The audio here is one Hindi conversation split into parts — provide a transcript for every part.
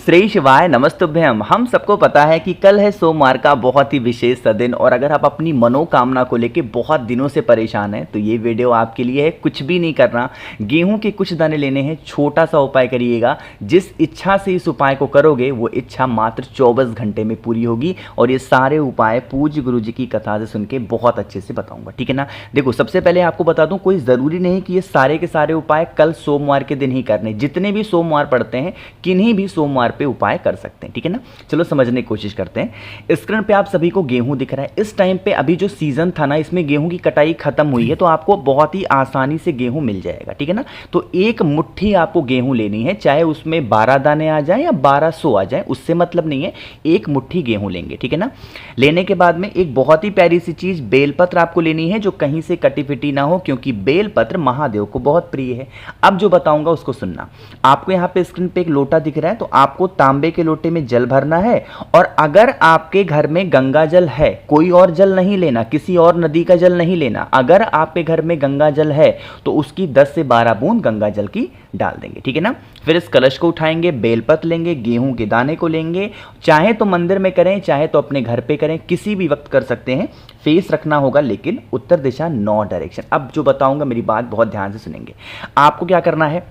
श्री शिवाय नमस्तुभ्यम। हम सबको पता है कि कल है सोमवार का बहुत ही विशेष सा दिन, और अगर आप अपनी मनोकामना को लेके बहुत दिनों से परेशान हैं तो ये वीडियो आपके लिए है। कुछ भी नहीं करना, गेहूं के कुछ दाने लेने हैं, छोटा सा उपाय करिएगा। जिस इच्छा से इस उपाय को करोगे वो इच्छा मात्र 24 घंटे में पूरी होगी, और ये सारे उपाय पूज्य गुरु जी की कथा से सुन के बहुत अच्छे से बताऊंगा, ठीक है ना। देखो, सबसे पहले आपको बता दूं, कोई ज़रूरी नहीं कि ये सारे के सारे उपाय कल सोमवार के दिन ही करने। जितने भी सोमवार पड़ते हैं किन्हीं भी सोमवार पे उपाय कर सकते हैं, ठीक है ना। चलो समझने की कोशिश करते हैं। स्क्रीन पे आप सभी को गेहूं दिख रहा है। इस टाइम पे अभी जो सीजन था ना, इसमें गेहूं की कटाई खत्म हुई है, तो आपको बहुत ही आसानी से गेहूं मिल जाएगा, ठीक है ना। तो एक मुट्ठी आपको गेहूं लेनी है, चाहे उसमें 12 दाने आ जाए या 1200 आ जाए, उससे मतलब नहीं है। एक मुट्ठी गेहूं लेंगे, ठीक है ना। लेने के बाद में एक बहुत ही प्यारी सी चीज बेलपत्र आपको लेनी है, जो कहीं से कटी फिटी ना हो, क्योंकि बेलपत्र महादेव को बहुत प्रिय है। अब जो बताऊंगा उसको सुनना। आपको यहाँ पे स्क्रीन पे एक लोटा दिख रहा है, तो आपको तांबे के लोटे में जल भरना है। और अगर आपके घर में गंगा जल है, कोई और जल नहीं लेना, किसी और नदी का जल नहीं लेना। अगर आपके घर में गंगा जल है तो उसकी 10 से 12 बूंद गंगा जल की डाल देंगे, ठीक है ना। फिर इस कलश को उठाएंगे, बेलपत्र लेंगे, गेहूं के दाने को लेंगे। चाहे तो मंदिर में करें, चाहे तो अपने घर पे करें, किसी भी वक्त कर सकते हैं। फेस रखना होगा लेकिन उत्तर दिशा, नॉर्थ डायरेक्शन। अब जो बताऊंगा मेरी बात बहुत ध्यान से सुनेंगे। आपको क्या करना है,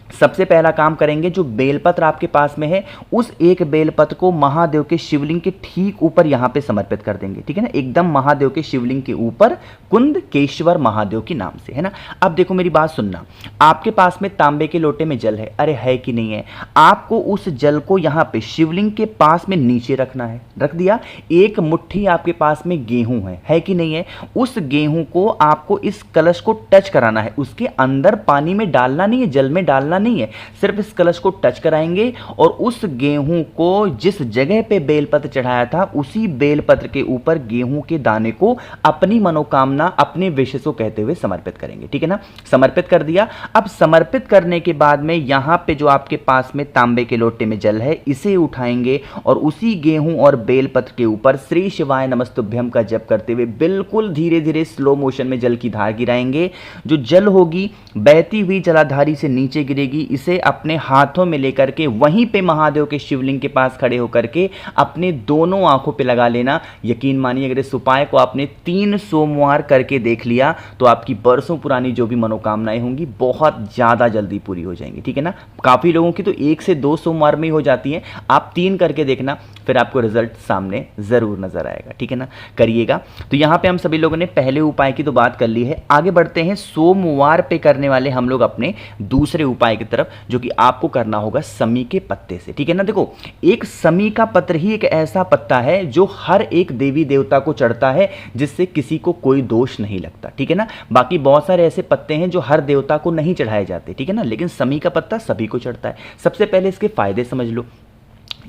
सबसे पहला काम करेंगे, जो बेलपत्र आपके पास में है उस एक बेलपत्र को महादेव के शिवलिंग के ठीक ऊपर यहां पे समर्पित कर देंगे, ठीक है ना। एकदम महादेव के शिवलिंग के ऊपर, कुंद केश्वर महादेव के नाम से, है ना। अब देखो मेरी बात सुनना। आपके पास में तांबे के लोटे में जल है, अरे है कि नहीं है। आपको उस जल को यहां पे शिवलिंग के पास में नीचे रखना है। रख दिया। एक मुट्ठी आपके पास में गेहूं है कि नहीं है। उस गेहूं को आपको इस कलश को टच कराना है। उसके अंदर पानी में डालना नहीं है, जल में डालना नहीं है, सिर्फ इस कलश को टच कराएंगे। और उस गेहूं को जिस जगह पे बेलपत्र चढ़ाया था, उसी बेलपत्र के ऊपर गेहूं के दाने को अपनी मनोकामना, अपने विशेष को कहते हुए समर्पित करेंगे, ठीक है ना। समर्पित कर दिया। अब समर्पित करने के बाद में यहां पे जो आपके पास में तांबे के लोटे में जल है, इसे उठाएंगे और उसी गेहूं और बेलपत्र के ऊपर श्री शिवाय नमस्तुभ्यम का जप करते हुए बिल्कुल धीरे धीरे स्लो मोशन में जल की धार गिराएंगे। जो जल होगी बहती हुई जलाधारी से नीचे गिरेगी। इसे अपने हाथों में लेकर के वहीं पे महादेव के शिवलिंग के पास खड़े होकर के अपने दोनों आंखों पे लगा लेना। यकीन मानिए, अगर इस उपाय को आपने 3 सोमवार करके देख लिया तो आपकी बरसों पुरानी जो भी मनोकामनाएं होंगी बहुत ज्यादा जल्दी पूरी हो जाएंगी, ठीक है ना। काफी लोगों की तो 1 से 2 सोमवार में ही हो जाती है। आप 3 करके देखना, फिर आपको रिजल्ट सामने जरूर नजर आएगा, ठीक है ना। करिएगा। तो यहां पे हम सभी लोगों ने पहले उपाय की तो बात कर ली है। आगे बढ़ते हैं सोमवार पे करने वाले हम लोग अपने दूसरे उपाय की तरफ, जो कि आपको करना होगा समी के पत्ते से, ठीक है ना। देखो, एक समी का पत्र ही एक ऐसा पत्ता है जो हर एक देवी देवता को चढ़ता है, जिससे किसी को कोई दोष नहीं लगता, ठीक है ना। बाकी बहुत सारे ऐसे पत्ते हैं जो हर देवता को नहीं चढ़ाए जाते, ठीक है ना, लेकिन समी का पत्ता सभी को चढ़ता है। सबसे पहले इसके फायदे समझ लो।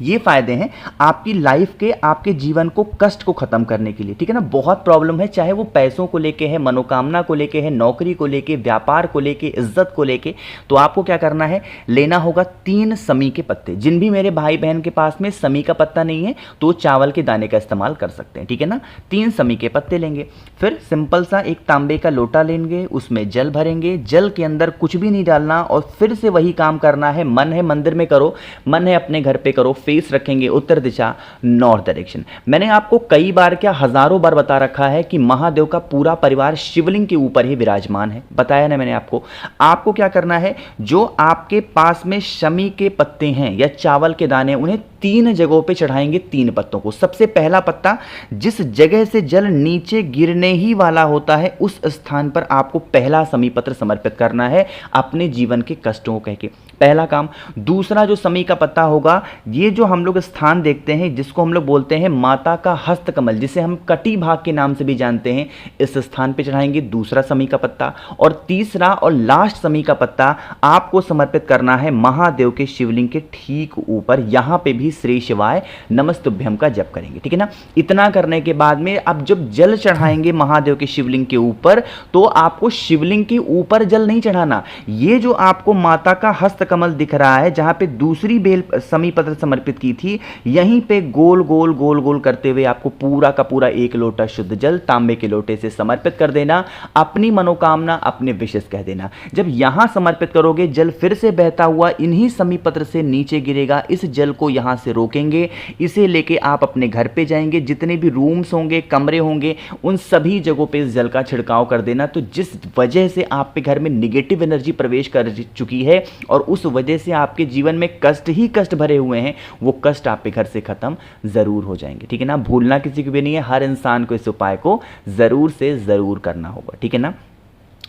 ये फायदे हैं आपकी लाइफ के, आपके जीवन को, कष्ट को खत्म करने के लिए, ठीक है ना। बहुत प्रॉब्लम है, चाहे वो पैसों को लेके है, मनोकामना को लेके है, नौकरी को लेके, व्यापार को लेके, इज्जत को लेके। तो आपको क्या करना है, लेना होगा 3 समी के पत्ते। जिन भी मेरे भाई बहन के पास में समी का पत्ता नहीं है तो चावल के दाने का इस्तेमाल कर सकते हैं, ठीक है ना। 3 समी के पत्ते लेंगे। फिर सिंपल सा एक तांबे का लोटा लेंगे, उसमें जल भरेंगे। जल के अंदर कुछ भी नहीं डालना, और फिर से वही काम करना है। मन है मंदिर में करो, मन है अपने घर पे करो। फेस रखेंगे उत्तर दिशा, नॉर्थ डायरेक्शन। मैंने आपको कई बार, क्या हजारों बार बता रखा है कि महादेव का पूरा परिवार शिवलिंग के ऊपर ही विराजमान है। बताया ना मैंने आपको। आपको क्या करना है, जो आपके पास में शमी के पत्ते हैं या चावल के दाने, उन्हें 3 जगहों पे चढ़ाएंगे 3 पत्तों को। सबसे पहला पत्ता, जिस जगह से जल नीचे गिरने ही वाला होता है उस स्थान पर आपको पहला समी पत्र समर्पित करना है, अपने जीवन के कष्टों को कह के। पहला काम। दूसरा जो समी का पत्ता होगा, ये जो हम लोग स्थान देखते हैं, जिसको हम लोग बोलते हैं माता का हस्त कमल, जिसे हम कटी भाग के नाम से भी जानते हैं, इस स्थान पे चढ़ाएंगे दूसरा समी का पत्ता। और तीसरा और लास्ट समी का पत्ता आपको समर्पित करना है महादेव के शिवलिंग के ठीक ऊपर। यहां पे भी श्री शिवाय नमस्तुभ्यम का जप करेंगे, ठीक है ना। इतना करने के बाद में अब जब जल चढ़ाएंगे महादेव के शिवलिंग के ऊपर, तो आपको शिवलिंग के ऊपर जल नहीं चढ़ाना। ये जो आपको माता का हस्तकमल दिख रहा है, जहां पे दूसरी बेल समीपत्र समर्पित की थी, यहीं पे गोल गोल गोल गोल करते हुए आपको पूरा का पूरा 1 लोटा शुद्ध जल तांबे के लोटे से समर्पित कर देना। अपनी मनोकामना, अपने विशेष कह देना। जब यहां समर्पित करोगे, जल फिर से बहता हुआ इन्हीं समीपत्र से नीचे गिरेगा। इस जल को यहां से रोकेंगे, इसे लेके आप अपने घर पे जाएंगे। जितने भी रूम्स होंगे, कमरे होंगे, उन सभी जगहों पे इस जल का छिड़काव कर देना। तो जिस वजह से आप पे घर में निगेटिव एनर्जी प्रवेश कर चुकी है और उस वजह से आपके जीवन में कष्ट ही कष्ट भरे हुए हैं, वो कष्ट आप पे घर से खत्म जरूर हो जाएंगे, ठीक है ना। भूलना किसी को भी नहीं है, हर इंसान को इस उपाय को जरूर से जरूर करना होगा, ठीक है ना,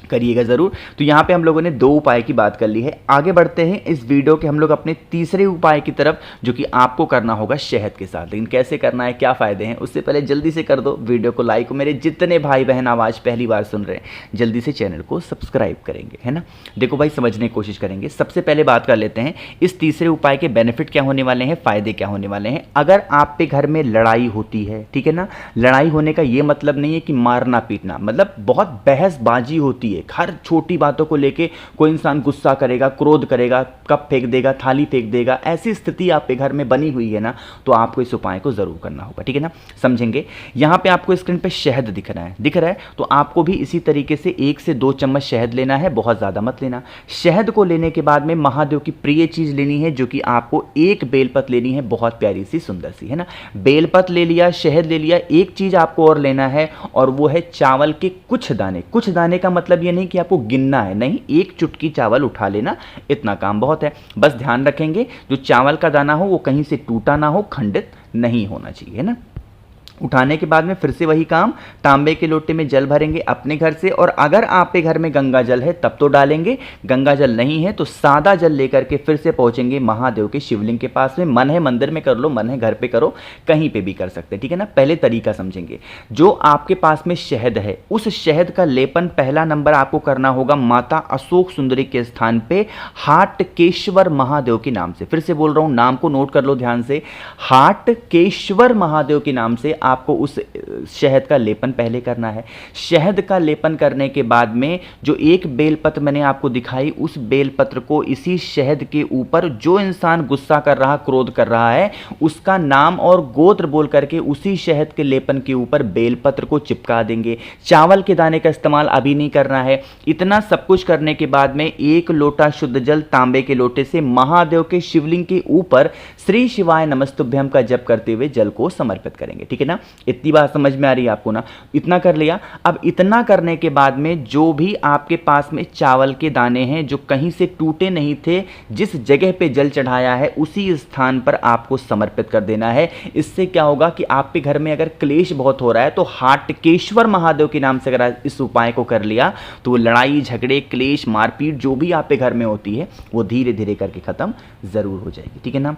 करिएगा जरूर। तो यहाँ पे हम लोगों ने 2 उपाय की बात कर ली है। आगे बढ़ते हैं इस वीडियो के हम लोग अपने तीसरे उपाय की तरफ, जो कि आपको करना होगा शहद के साथ। लेकिन कैसे करना है, क्या फायदे हैं, उससे पहले जल्दी से कर दो वीडियो को लाइक। मेरे जितने भाई बहन आवाज़ पहली बार सुन रहे हैं, जल्दी से चैनल को सब्सक्राइब करेंगे, है ना। देखो भाई, समझने की कोशिश करेंगे। सबसे पहले बात कर लेते हैं इस तीसरे उपाय के बेनिफिट क्या होने वाले हैं, फायदे क्या होने वाले हैं। अगर आप पे घर में लड़ाई होती है, ठीक है ना, लड़ाई होने का ये मतलब नहीं है कि मारना पीटना, मतलब बहुत बहसबाजी होती है, हर छोटी बातों को लेके कोई इंसान गुस्सा करेगा, क्रोध करेगा, कप फेंक देगा, थाली फेंक देगा। ऐसी स्थिति आप पे घर में बनी हुई है ना, तो आपको इस उपाय को जरूर करना होगा, ठीक है ना। समझेंगे। यहां पे आपको स्क्रीन पे शहद दिख रहा है, तो आपको भी इसी तरीके से 1 से 2 चम्मच शहद लेना है, बहुत ज्यादा मत लेना। शहद को लेने के बाद में महादेव की प्रिय चीज लेनी है, जो कि आपको 1 बेलपत लेनी है, बहुत प्यारी सी सुंदर सी, है ना। बेलपत ले लिया, शहद ले लिया। एक चीज आपको और लेना है, और वो है चावल के कुछ दाने। कुछ दाने का मतलब ये नहीं कि आपको गिनना है, नहीं, 1 चुटकी चावल उठा लेना, इतना काम बहुत है। बस ध्यान रखेंगे जो चावल का दाना हो वो कहीं से टूटा ना हो, खंडित नहीं होना चाहिए, है ना। उठाने के बाद में फिर से वही काम, तांबे के लोटे में जल भरेंगे अपने घर से, और अगर आप के घर में गंगा जल है तब तो डालेंगे, गंगा जल नहीं है तो सादा जल लेकर के फिर से पहुंचेंगे महादेव के शिवलिंग के पास में। मन है मंदिर में कर लो, मन है घर पे करो, कहीं पे भी कर सकते हैं, ठीक है ना। पहले तरीका समझेंगे। जो आपके पास में शहद है, उस शहद का लेपन पहला नंबर आपको करना होगा माता अशोक सुंदरी के स्थान पे, हाटकेश्वर महादेव के नाम से। फिर से बोल रहा हूं, नाम को नोट कर लो ध्यान से, हाटकेश्वर महादेव के नाम से आपको उस शहद का लेपन पहले करना है। शहद का लेपन करने के बाद में जो 1 बेलपत्र मैंने आपको दिखाई, उस बेलपत्र को इसी शहद के ऊपर, जो इंसान गुस्सा कर रहा, क्रोध कर रहा है, उसका नाम और गोत्र बोल करके उसी शहद के लेपन के ऊपर बेलपत्र को चिपका देंगे। चावल के दाने का इस्तेमाल अभी नहीं करना है। इतना सब कुछ करने के बाद में 1 लोटा शुद्ध जल तांबे के लोटे से महादेव के शिवलिंग के ऊपर श्री शिवाय नमस्तुभ्यम का जप करते हुए जल को समर्पित करेंगे, ठीक है ना। इतनी बात समझ में आ रही है आपको ना। इतना कर लिया। अब इतना करने के बाद में जो भी आपके पास में चावल के दाने हैं, जो कहीं से टूटे नहीं थे, जिस जगह पे जल चढ़ाया है उसी स्थान पर आपको समर्पित कर देना है। इससे क्या होगा कि आपके घर में अगर क्लेश बहुत हो रहा है, तो हाटकेश्वर महादेव के नाम से अगर इस उपाय को कर लिया, तो वो लड़ाई झगड़े, क्लेश, मारपीट जो भी आपके घर में होती है, वो धीरे धीरे करके खत्म जरूर हो जाएगी, ठीक है ना।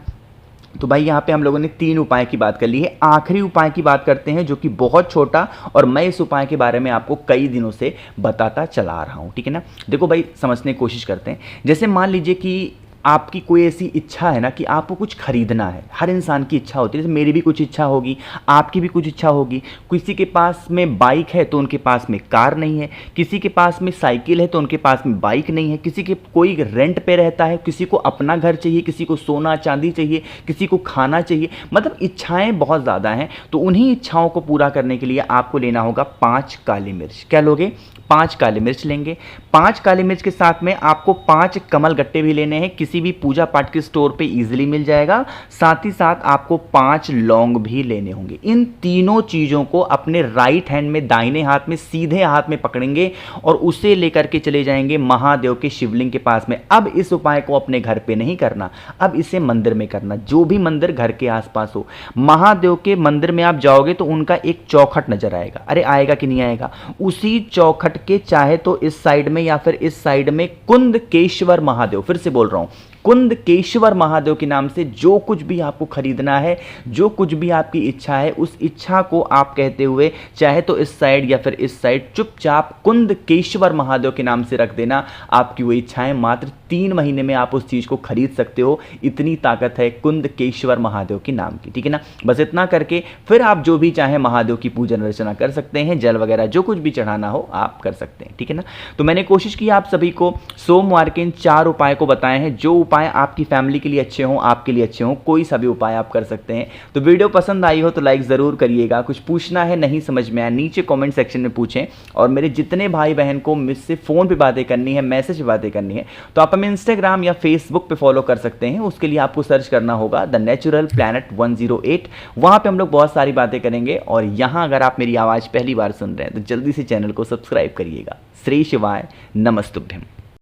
तो भाई यहाँ पे हम लोगों ने 3 उपाय की बात कर ली है। आखिरी उपाय की बात करते हैं, जो कि बहुत छोटा, और मैं इस उपाय के बारे में आपको कई दिनों से बताता चला आ रहा हूँ, ठीक है ना। देखो भाई, समझने की कोशिश करते हैं। जैसे मान लीजिए कि आपकी कोई ऐसी इच्छा है ना कि आपको कुछ खरीदना है। हर इंसान की इच्छा होती है, जैसे मेरी भी कुछ इच्छा होगी, आपकी भी कुछ इच्छा होगी। किसी के पास में बाइक है तो उनके पास में कार नहीं है, किसी के पास में साइकिल है तो उनके पास में बाइक नहीं है, किसी के कोई रेंट पे रहता है, किसी को अपना घर चाहिए, किसी को सोना चांदी चाहिए, किसी को खाना चाहिए। मतलब इच्छाएं बहुत ज़्यादा हैं। तो उन्हीं इच्छाओं को पूरा करने के लिए आपको लेना होगा 5 काली मिर्च। क्या लोगे? 5 काली मिर्च लेंगे। 5 काली मिर्च के साथ में आपको 5 कमल गट्टे भी लेने हैं, किसी भी पूजा पाठ के स्टोर पे इजीली मिल जाएगा। साथ ही साथ आपको 5 लौंग भी लेने होंगे। इन तीनों चीज़ों को अपने राइट हैंड में, दाहिने हाथ में, सीधे हाथ में पकड़ेंगे और उसे लेकर के चले जाएंगे महादेव के शिवलिंग के पास में। अब इस उपाय को अपने घर पे नहीं करना, अब इसे मंदिर में करना, जो भी मंदिर घर के आसपास हो। महादेव के मंदिर में आप जाओगे तो उनका एक चौखट नजर आएगा। अरे आएगा कि नहीं आएगा? उसी चौखट के चाहे तो इस साइड में या फिर इस साइड में कुंदकेश्वर महादेव, फिर से बोल रहा हूं, कुंदकेश्वर महादेव के नाम से जो कुछ भी आपको खरीदना है, जो कुछ भी आपकी इच्छा है, उस इच्छा को आप कहते हुए चाहे तो इस साइड या फिर इस साइड चुपचाप कुंदकेश्वर महादेव के नाम से रख देना। आपकी वो इच्छाएं मात्र 3 महीने में आप उस चीज को खरीद सकते हो। इतनी ताकत है कुंदकेश्वर महादेव के नाम की, ठीक है ना। बस इतना करके फिर आप जो भी चाहे महादेव की पूजन अर्चना कर सकते हैं, जल वगैरह जो कुछ भी चढ़ाना हो आप कर सकते हैं, ठीक है ना। तो मैंने कोशिश की आप सभी को सोमवार के इन 4 उपाय को बताए हैं। जो उपाय आपकी फैमिली के लिए अच्छे हों, आपके लिए अच्छे हों, कोई सा भी उपाय आप कर सकते हैं। तो वीडियो पसंद आई हो तो लाइक जरूर करिएगा। कुछ पूछना है, नहीं समझ में आया, नीचे कमेंट सेक्शन में पूछें। और मेरे जितने भाई बहन को मुझसे फोन पे बातें करनी है, मैसेज पे बातें करनी है, तो आप हमें इंस्टाग्राम या फेसबुक पे फॉलो कर सकते हैं। उसके लिए आपको सर्च करना होगा द नेचुरल प्लैनेट 108। वहां पे हम लोग बहुत सारी बातें करेंगे। और यहां अगर आप मेरी आवाज पहली बार सुन रहे हैं तो जल्दी से चैनल को सब्सक्राइब करिएगा। श्री शिवाय नमस्तुभ्यम।